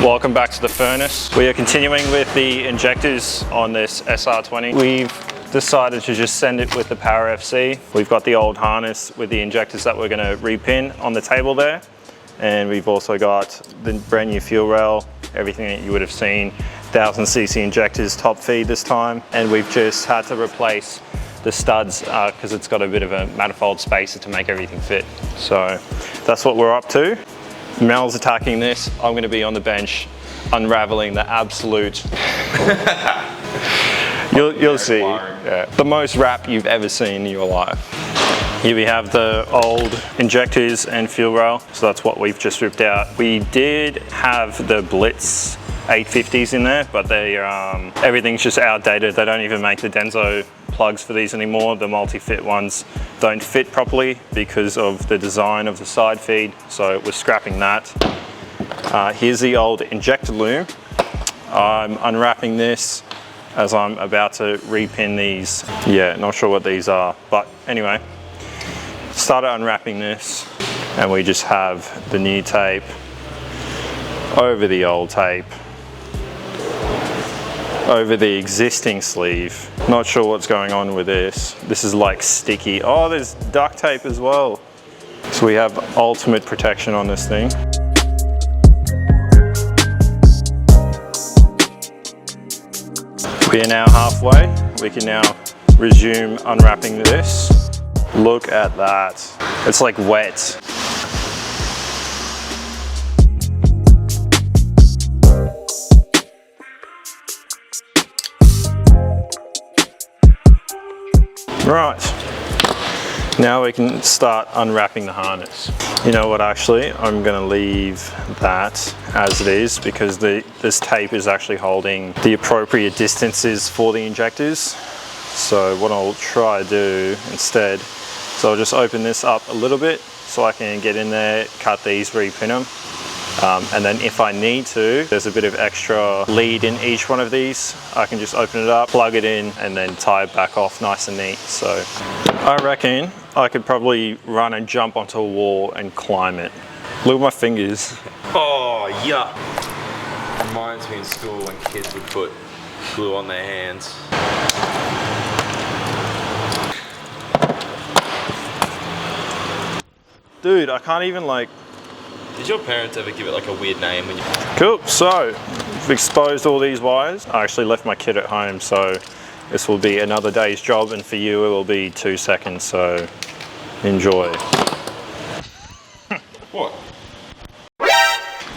Welcome back to the furnace. We are continuing with the injectors on this SR20. We've decided to just send it with the Power FC. We've got the old harness with the injectors that we're going to repin on the table there. And we've also got the brand new fuel rail, everything that you would have seen, 1000cc injectors, top feed this time. And we've just had to replace the studs because it's got a bit of a manifold spacer to make everything fit. So that's what we're up to. Mel's attacking this. I'm going to be on the bench unraveling the absolute you'll see the most wrap you've ever seen in your life. Here we have the old injectors and fuel rail, so that's what we've just ripped out. We did have the Blitz 850s in there, but they everything's just outdated. They don't even make the Denso plugs for these anymore. The multi-fit ones don't fit properly because of the design of the side feed, so we're scrapping that. Here's the old injector loom. I'm unwrapping this as I'm about to repin these. Yeah, not sure what these are, but anyway, started unwrapping this, and we just have the new tape over the old tape over the existing sleeve. Not sure what's going on with this. This is like sticky. Oh, there's duct tape as well. So we have ultimate protection on this thing. We are now halfway. We can now resume unwrapping this. Look at that. It's like wet. Right, now we can start unwrapping the harness. You know what, actually, I'm gonna leave that as it is because this tape is actually holding the appropriate distances for the injectors. So what I'll try to do instead, so I'll just open this up a little bit so I can get in there, cut these, repin them. And then if I need to, there's a bit of extra lead in each one of these. I can just open it up, plug it in, and then tie it back off nice and neat. So I reckon I could probably run and jump onto a wall and climb it. Look at my fingers. Oh, yuck. Reminds me in school when kids would put glue on their hands. Dude, I can't even like... Did your parents ever give it like a weird name when you... Cool, so we've exposed all these wires. I actually left my kit at home, so this will be another day's job, and for you it will be 2 seconds, so enjoy. What?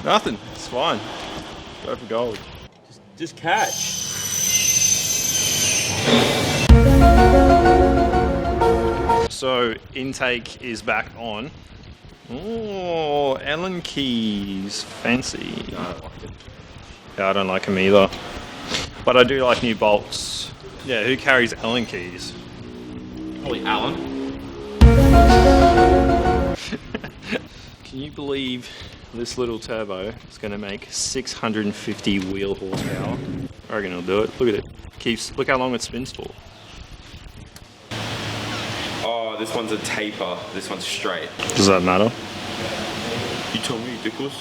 Nothing, it's fine. Go for gold. Just catch. So intake is back on. Oh, Allen keys, fancy. No, I don't like it. Yeah, I don't like them either. But I do like new bolts. Yeah, who carries Allen keys? Probably Alan. Can you believe this little turbo is going to make 650 wheel horsepower? I reckon it'll do it. Look at it. Look how long it spins for. Oh, this one's a taper. This one's straight. Does that matter? You told me, Dickles.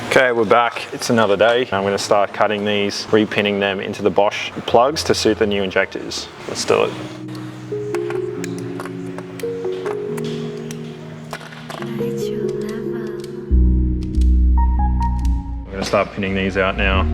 Okay, we're back. It's another day. I'm going to start cutting these, repinning them into the Bosch plugs to suit the new injectors. Let's do it. I'm going to start pinning these out now.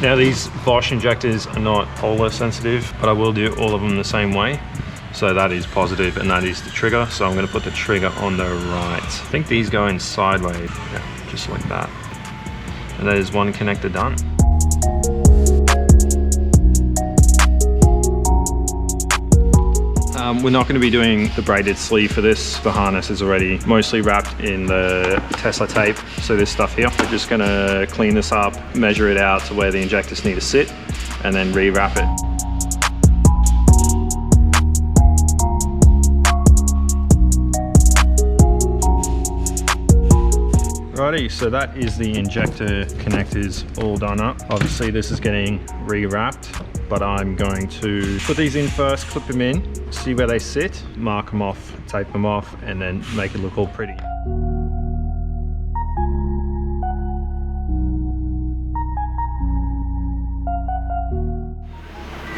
Now these Bosch injectors are not polar sensitive, but I will do all of them the same way. So that is positive and that is the trigger. So I'm going to put the trigger on the right. I think these go in sideways, yeah, just like that. And there's one connector done. We're not going to be doing the braided sleeve for this. The harness is already mostly wrapped in the Tesla tape. So this stuff here, we're just going to clean this up, measure it out to where the injectors need to sit, and then re-wrap it. Alrighty, so that is the injector connectors all done up. Obviously this is getting re-wrapped, but I'm going to put these in first, clip them in, see where they sit, mark them off, tape them off, and then make it look all pretty.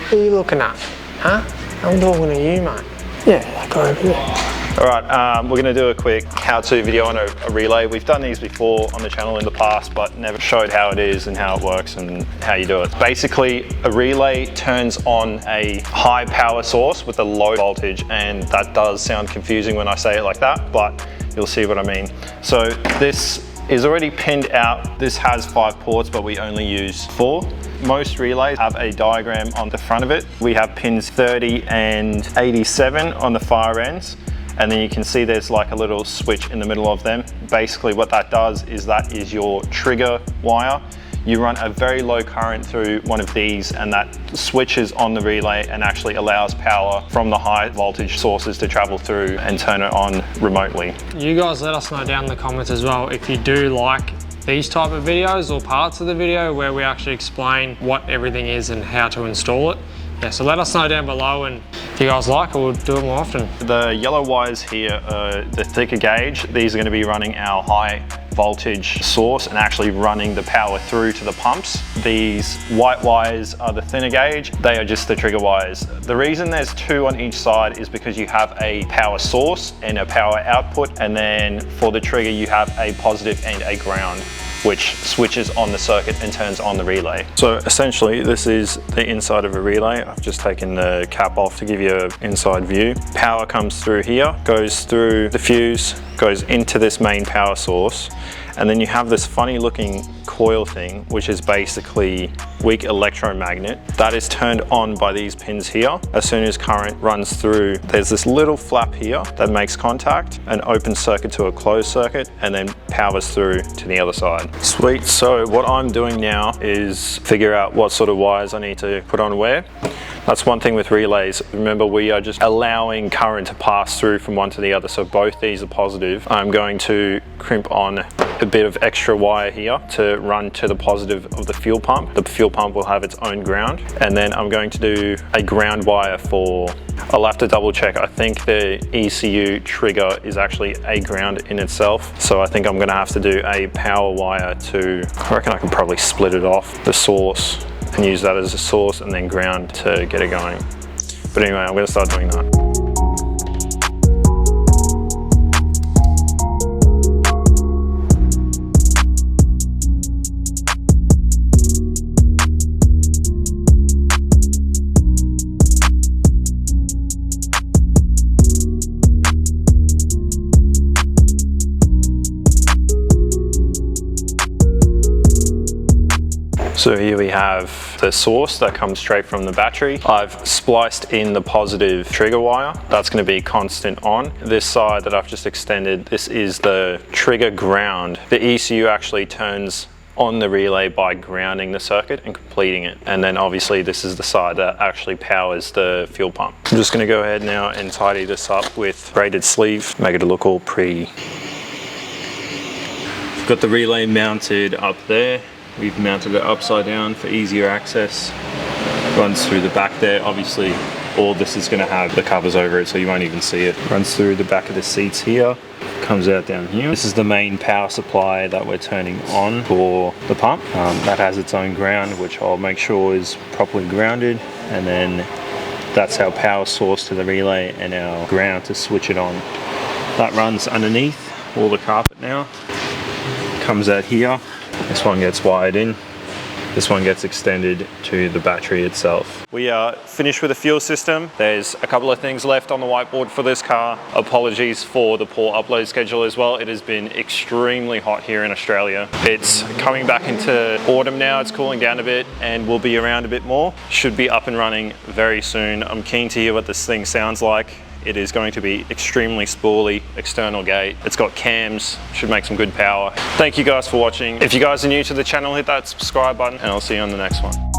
What are you looking at? Huh? I'm talking to you, mate. Yeah, go over there. All right, we're gonna do a quick how-to video on a relay. We've done these before on the channel in the past, but never showed how it is and how it works and how you do it. Basically, a relay turns on a high power source with a low voltage, and that does sound confusing when I say it like that, but you'll see what I mean. So this is already pinned out. This has 5 ports, but we only use 4. Most relays have a diagram on the front of it. We have pins 30 and 87 on the far ends. And then you can see there's like a little switch in the middle of them. Basically what that does is that is your trigger wire. You run a very low current through one of these, and that switches on the relay and actually allows power from the high voltage sources to travel through and turn it on remotely. You guys let us know down in the comments as well if you do like these type of videos or parts of the video where we actually explain what everything is and how to install it. Yeah, so let us know down below, and if you guys like it, we'll do it more often. The yellow wires here are the thicker gauge. These are going to be running our high voltage source and actually running the power through to the pumps. These white wires are the thinner gauge. They are just the trigger wires. The reason there's 2 on each side is because you have a power source and a power output, and then for the trigger you have a positive and a ground, which switches on the circuit and turns on the relay. So essentially this is the inside of a relay. I've just taken the cap off to give you an inside view. Power comes through here, goes through the fuse, goes into this main power source, and then you have this funny looking coil thing, which is basically weak electromagnet that is turned on by these pins here. As soon as current runs through, there's this little flap here that makes contact, an open circuit to a closed circuit, and then powers through to the other side. Sweet, so what I'm doing now is figure out what sort of wires I need to put on where. That's one thing with relays. Remember, we are just allowing current to pass through from one to the other, so both these are positive. I'm going to crimp on a bit of extra wire here to run to the positive of the fuel pump. The fuel pump will have its own ground, and then I'm going to do a ground wire for, I'll have to double check, I think the ECU trigger is actually a ground in itself, so I think I'm going to have to do a power wire to, I reckon I can probably split it off the source and use that as a source and then ground to get it going. But anyway, I'm going to start doing that. So here we have the source that comes straight from the battery. I've spliced in the positive trigger wire. That's going to be constant on. This side that I've just extended, this is the trigger ground. The ECU actually turns on the relay by grounding the circuit and completing it. And then obviously this is the side that actually powers the fuel pump. I'm just going to go ahead now and tidy this up with braided sleeve, make it look all pretty. I've got the relay mounted up there. We've mounted it upside down for easier access. Runs through the back there. Obviously, all this is going to have the covers over it, so you won't even see it. Runs through the back of the seats here. Comes out down here. This is the main power supply that we're turning on for the pump. That has its own ground, which I'll make sure is properly grounded. And then that's our power source to the relay and our ground to switch it on. That runs underneath all the carpet now. Comes out here. This one gets wired in. This one gets extended to the battery itself. We are finished with the fuel system. There's a couple of things left on the whiteboard for this car. Apologies for the poor upload schedule as well. It has been extremely hot here in Australia. It's coming back into autumn now. It's cooling down a bit and we'll be around a bit more. Should be up and running very soon. I'm keen to hear what this thing sounds like. It is going to be extremely spooly, external gate. It's got cams, should make some good power. Thank you guys for watching. If you guys are new to the channel, hit that subscribe button and I'll see you on the next one.